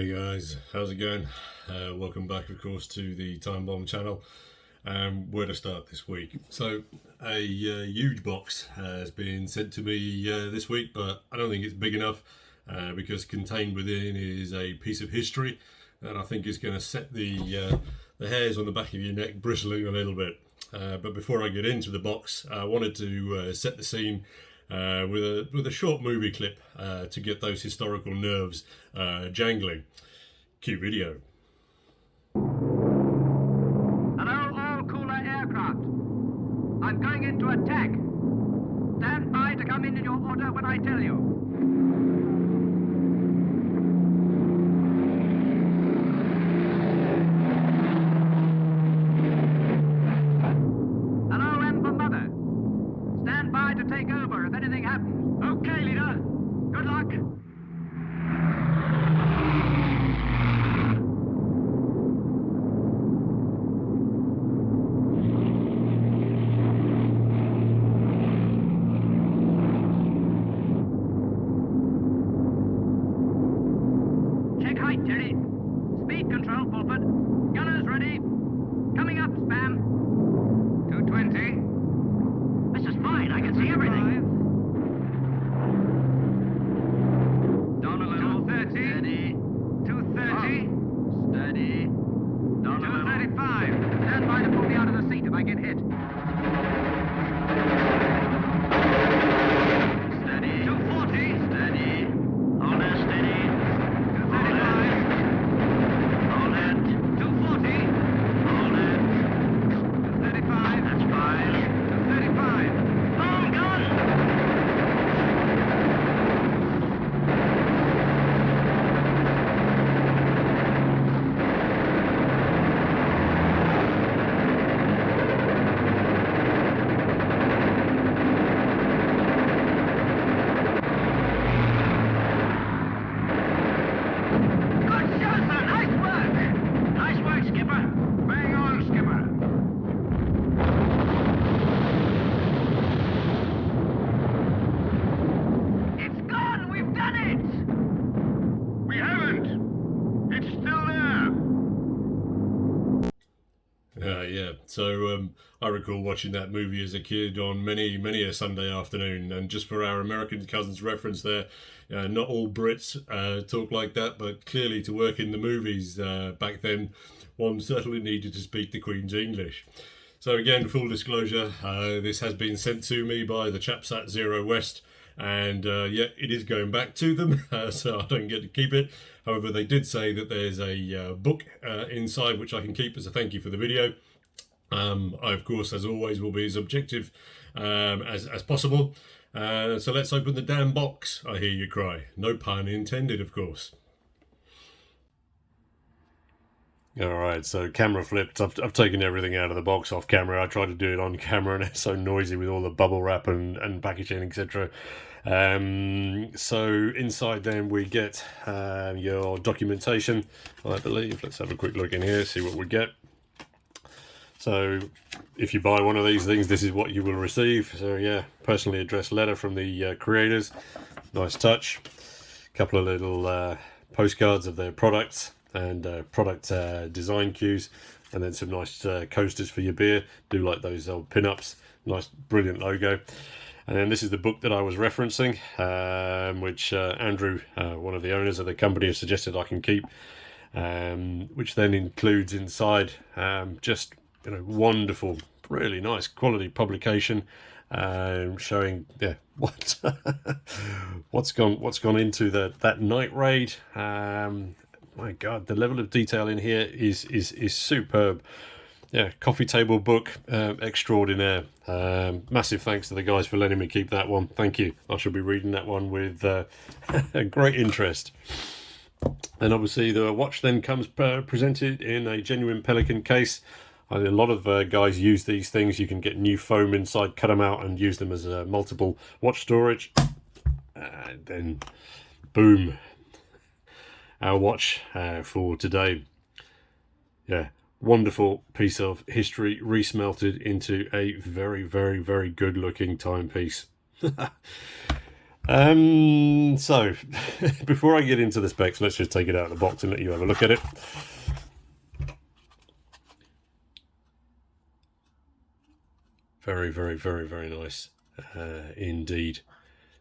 Hey guys, how's it going? Welcome back, of course, to the Time Bomb channel. Where to start this week? So, a huge box has been sent to me this week, but I don't think it's big enough because contained within is a piece of history, and I think it's going to set the hairs on the back of your neck bristling a little bit. But before I get into the box, I wanted to set the scene with a short movie clip to get those historical nerves jangling. Cue video. Hello, all cooler aircraft. I'm going into attack. Stand by to come in your order when I tell you. Hello, M for Mother. Stand by to take over if anything happens. Okay, leader. Good luck. Check height, Jerry. Speed control, Fulford. Gunners ready. Coming up, Spam. 220. This is fine. I can see everything. Down a little. 230. Steady. 230. Steady. Down a little. 235. Stand by to pull me out of the seat if I get hit. Steady. 240. Steady. Hold it, steady. 235. Hold it. 240. Hold it. 235. That's fine. 235. Long gun! Good shot, sir. Nice work. Nice work, Skipper. Bang on, Skipper. It's gone. We've done it. We haven't. It's still there. Yeah. So I recall watching that movie as a kid on many a Sunday afternoon. And just for our American cousins' reference there, not all Brits talk like that, but clearly to work in the movies back then, one certainly needed to speak the Queen's English. So again, full disclosure, this has been sent to me by the chaps at Zero West, and yeah, it is going back to them, so I don't get to keep it. However, they did say that there's a book inside which I can keep as a thank you for the video. I, of course, as always, will be as objective as possible. So let's open the damn box, I hear you cry. No pun intended, of course. Alright, so camera flipped. I've taken everything out of the box off camera. I tried to do it on camera and it's so noisy with all the bubble wrap and packaging, etc. So inside then we get your documentation, I believe. Let's have a quick look in here, see what we get. So if you buy one of these things, this is what you will receive. So yeah, personally addressed letter from the creators. Nice touch. A couple of little postcards of their products and product design cues, and then some nice coasters for your beer. Do like those old pin-ups. Nice, brilliant logo. And then this is the book that I was referencing, which Andrew, one of the owners of the company, has suggested I can keep, which then includes inside just wonderful, really nice quality publication, showing what's gone into that night raid. My God, the level of detail in here is superb. Yeah, coffee table book extraordinaire. Massive thanks to the guys for letting me keep that one. Thank you. I shall be reading that one with great interest. And obviously the watch then comes presented in a genuine Pelican case. A lot of guys use these things. You can get new foam inside, cut them out and use them as multiple watch storage. And then boom, our watch for today. Yeah, wonderful piece of history resmelted into a very good looking timepiece. So before I get into the specs, let's just take it out of the box and let you have a look at it. Very, very, very, very nice indeed.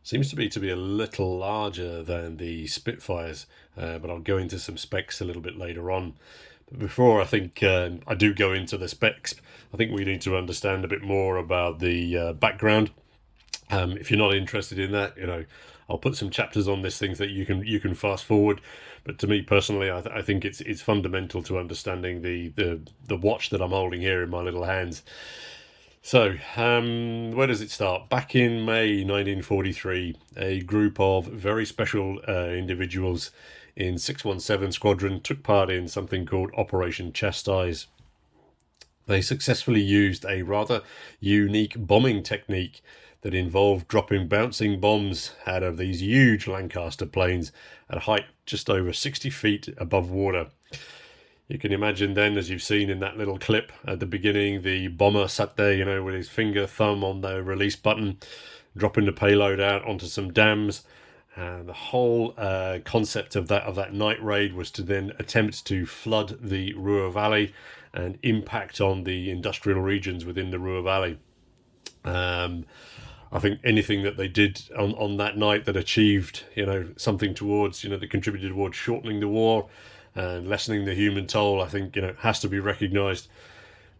Seems to be a little larger than the Spitfires, but I'll go into some specs a little bit later on. But before I think I do go into the specs, I think we need to understand a bit more about the background. If you're not interested in that, I'll put some chapters on this, things that you can fast forward. But to me personally, I think it's fundamental to understanding the watch that I'm holding here in my little hands. So, where does it start? Back in May 1943, a group of very special individuals in 617 Squadron took part in something called Operation Chastise. They successfully used a rather unique bombing technique that involved dropping bouncing bombs out of these huge Lancaster planes at a height just over 60 feet above water. You can imagine then, as you've seen in that little clip at the beginning, the bomber sat there, with his thumb on the release button, dropping the payload out onto some dams. And the whole concept of that night raid was to then attempt to flood the Ruhr Valley and impact on the industrial regions within the Ruhr Valley. I think anything that they did on that night that achieved, something towards, that contributed towards shortening the war and lessening the human toll, I think, has to be recognised.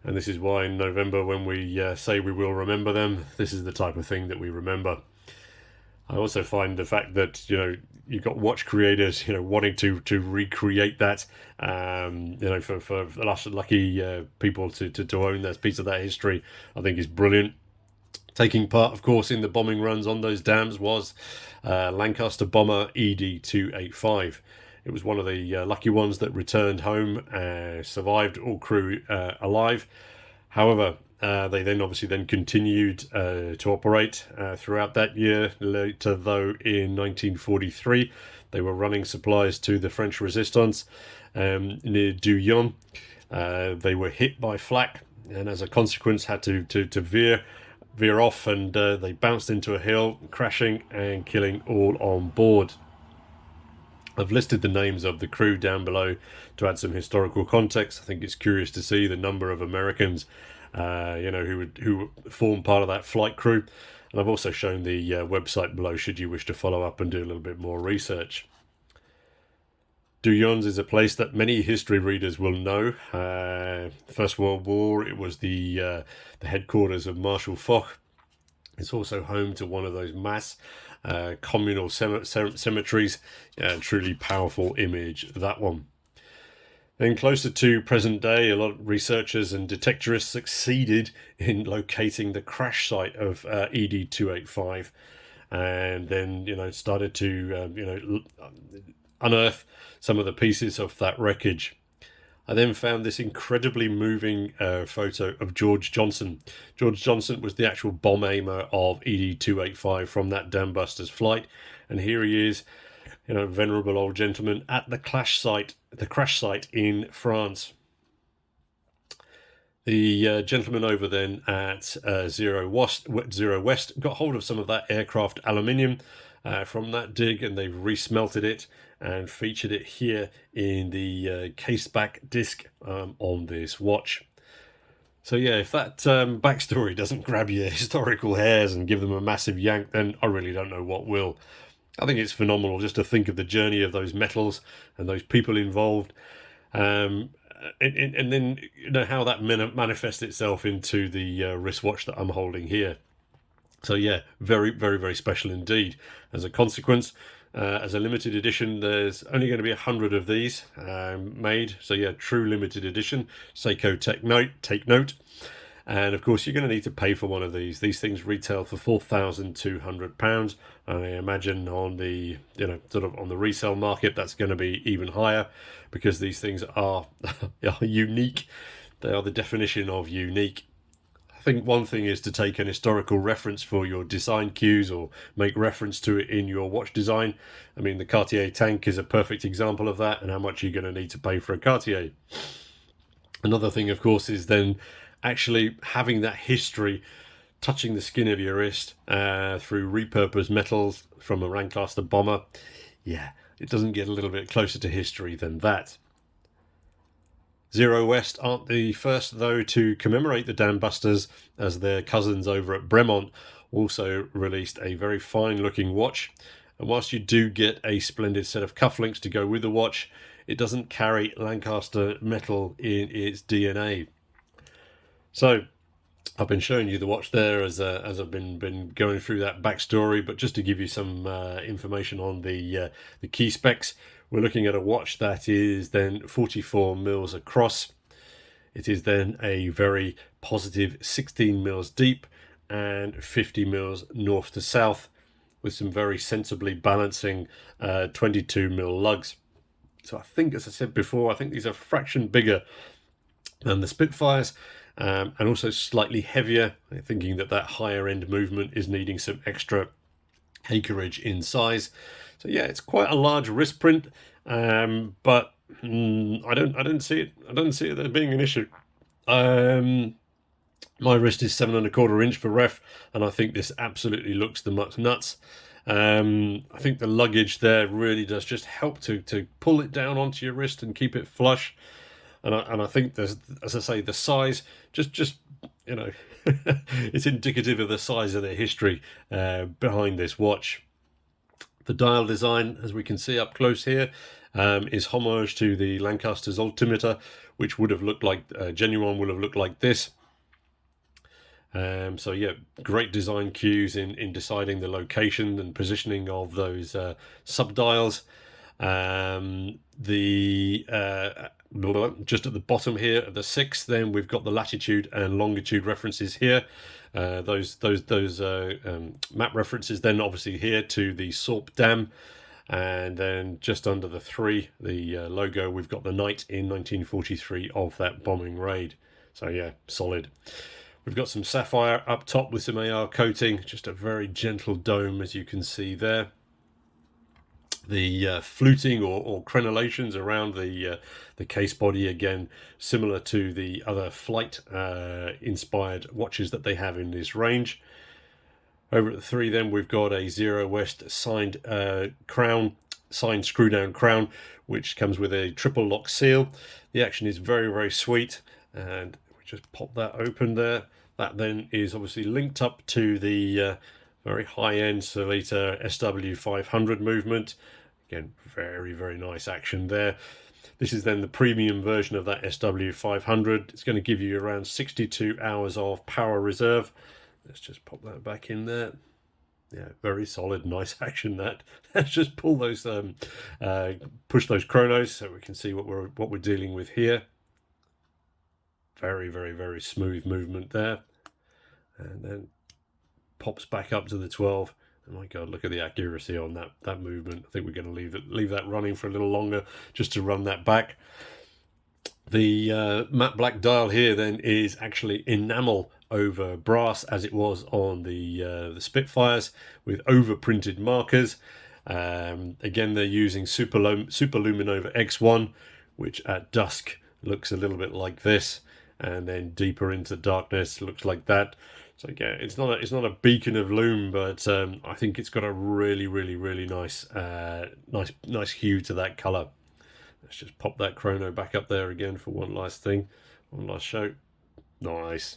And this is why in November, when we say we will remember them, this is the type of thing that we remember. I also find the fact that, you've got watch creators, wanting to recreate that, for the lucky people to own that piece of that history, I think is brilliant. Taking part, of course, in the bombing runs on those dams was Lancaster bomber ED285. It was one of the lucky ones that returned home, survived, all crew alive. However, they then continued to operate throughout that year. Later, though, in 1943, they were running supplies to the French resistance near Doullens. They were hit by flak, and as a consequence, had to veer off, and they bounced into a hill, crashing and killing all on board. I've listed the names of the crew down below to add some historical context. I think it's curious to see the number of Americans, who form part of that flight crew. And I've also shown the website below should you wish to follow up and do a little bit more research. Doullens is a place that many history readers will know. First World War, it was the headquarters of Marshal Foch. It's also home to one of those mass communal cemeteries. Truly powerful image, that one. Then closer to present day, a lot of researchers and detectorists succeeded in locating the crash site of ED285, and then started to unearth some of the pieces of that wreckage. I then found this incredibly moving photo of George Johnson. George Johnson was the actual bomb aimer of ED285 from that Dambusters flight, and here he is, venerable old gentleman at the crash site in France. The gentleman over then at Zero West got hold of some of that aircraft aluminium from that dig, and they've resmelted it and featured it here in the caseback disc on this watch. So yeah, if that backstory doesn't grab your historical hairs and give them a massive yank, then I really don't know what will. I think it's phenomenal just to think of the journey of those metals and those people involved, and then how that manifests itself into the wristwatch that I'm holding here. So yeah, very, very, very special indeed. As a consequence, as a limited edition, there's only going to be 100 of these made. So yeah, true limited edition. Seiko, take note. And of course, you're going to need to pay for one of these. These things retail for £4,200. I imagine on the on the resale market, that's going to be even higher, because these things are unique. They are the definition of unique. I think one thing is to take an historical reference for your design cues or make reference to it in your watch design. I mean, the Cartier tank is a perfect example of that, and how much you're going to need to pay for a Cartier. Another thing, of course, is then actually having that history touching the skin of your wrist through repurposed metals from a Lancaster bomber. Yeah, it doesn't get a little bit closer to history than that. Zero West aren't the first, though, to commemorate the Dambusters, as their cousins over at Bremont also released a very fine-looking watch. And whilst you do get a splendid set of cufflinks to go with the watch, it doesn't carry Lancaster metal in its DNA. So, I've been showing you the watch there as I've been going through that backstory, but just to give you some information on the key specs, we're looking at a watch that is then 44 mils across. It is then a very positive 16 mils deep and 50 mils north to south, with some very sensibly balancing 22 mil lugs. So I think, as I said before, I think these are a fraction bigger than the Spitfires. And also slightly heavier, thinking that higher end movement is needing some extra acreage in size. So yeah, it's quite a large wrist print, but I don't see it there being an issue. My wrist is 7¼ inch for ref, and I think this absolutely looks the much nuts. I think the luggage there really does just help to pull it down onto your wrist and keep it flush. And I think there's, as I say, the size just you know, it's indicative of the size of the history behind this watch. The dial design, as we can see up close here, is homage to the Lancaster's altimeter, which would have looked like genuine would have looked like this. So yeah, great design cues in deciding the location and positioning of those sub-dials. Just at the bottom here at the 6, then we've got the latitude and longitude references here. Those map references then obviously here to the Sorp Dam, and then just under the 3, the logo, we've got the night in 1943 of that bombing raid. So yeah, solid. We've got some sapphire up top with some AR coating, just a very gentle dome, as you can see there. The fluting or crenellations around the case body, again similar to the other flight inspired watches that they have in this range. Over at the 3 then we've got a Zero West signed screw down crown, which comes with a triple lock seal. The action is very, very sweet, and we just pop that open there. That then is obviously linked up to the very high-end Solita SW500 movement. Again, very, very nice action there. This is then the premium version of that SW500. It's going to give you around 62 hours of power reserve. Let's just pop that back in there. Yeah, very solid, nice action that. Let's just pull those, push those chronos so we can see what we're dealing with here. Very, very, very smooth movement there. And then pops back up to the 12. Oh my God, look at the accuracy on that movement. I think we're going to leave that running for a little longer just to run that back. The matte black dial here then is actually enamel over brass, as it was on the Spitfires, with overprinted markers. Again, they're using Superluminova X1, which at dusk looks a little bit like this, and then deeper into darkness looks like that. So again, it's not a beacon of lume, but I think it's got a really, really, really nice hue to that colour. Let's just pop that chrono back up there again for one last show. Nice.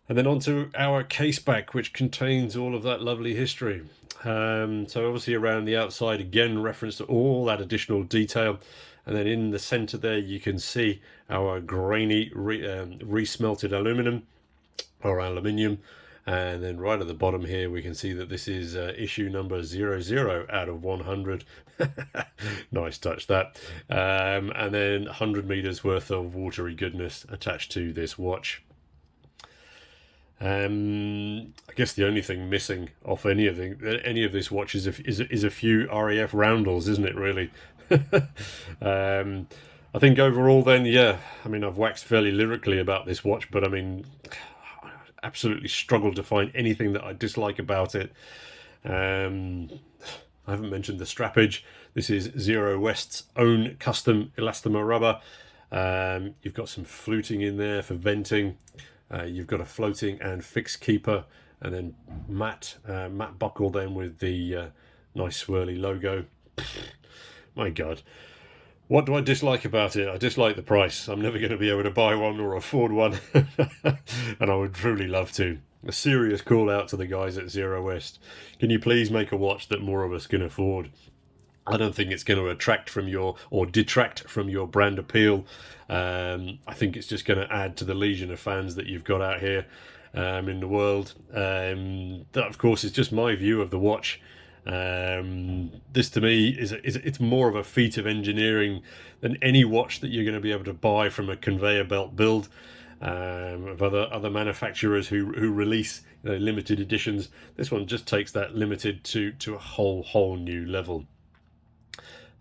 And then onto our case back, which contains all of that lovely history. So obviously around the outside, again, reference to all that additional detail. And then in the centre there, you can see our grainy re-smelted aluminium. And then right at the bottom here we can see that this is issue number 00 out of 100. Nice touch that. And then 100 meters worth of watery goodness attached to this watch. I guess the only thing missing off any of this watch is a few RAF roundels, isn't it, really? I think overall then, yeah, I mean, I've waxed fairly lyrically about this watch, but I mean, absolutely struggled to find anything that I dislike about it. I haven't mentioned the strappage. This is Zero West's own custom elastomer rubber. You've got some fluting in there for venting. You've got a floating and fixed keeper, and then matte buckle then with the nice swirly logo. My God. What do I dislike about it? I dislike the price. I'm never going to be able to buy one or afford one, and I would truly love to. A serious call out to the guys at Zero West. Can you please make a watch that more of us can afford? I don't think it's going to attract from your or detract from your brand appeal. I think it's just going to add to the legion of fans that you've got out here in the world. That, of course, is just my view of the watch. This to me it's more of a feat of engineering than any watch that you're going to be able to buy from a conveyor belt build of other manufacturers who release limited editions. This one just takes that limited to a whole new level.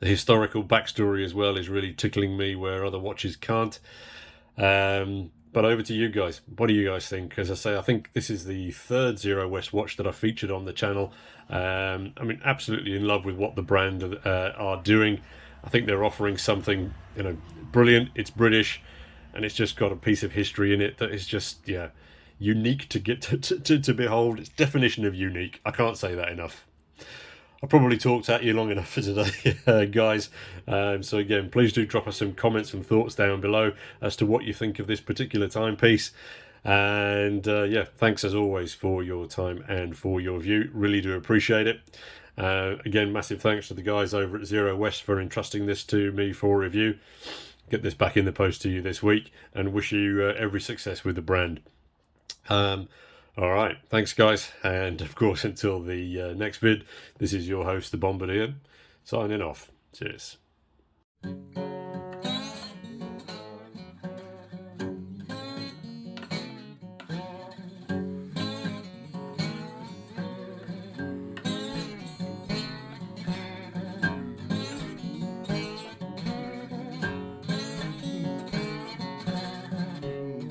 The historical backstory as well is really tickling me where other watches can't. But over to you guys. What do you guys think? As I say, I think this is the third Zero West watch that I featured on the channel. I mean, absolutely in love with what the brand are doing. I think they're offering something, brilliant. It's British, and it's just got a piece of history in it that is just, unique to get to behold. It's definition of unique. I can't say that enough. I probably talked at you long enough for today, guys. So again, please do drop us some comments and thoughts down below as to what you think of this particular timepiece. And thanks as always for your time and for your view. Really do appreciate it. Again, massive thanks to the guys over at Zero West for entrusting this to me for review. Get this back in the post to you this week, and wish you every success with the brand. All right, thanks guys, and of course until the next vid, this is your host, the Bombardier, signing off. Cheers.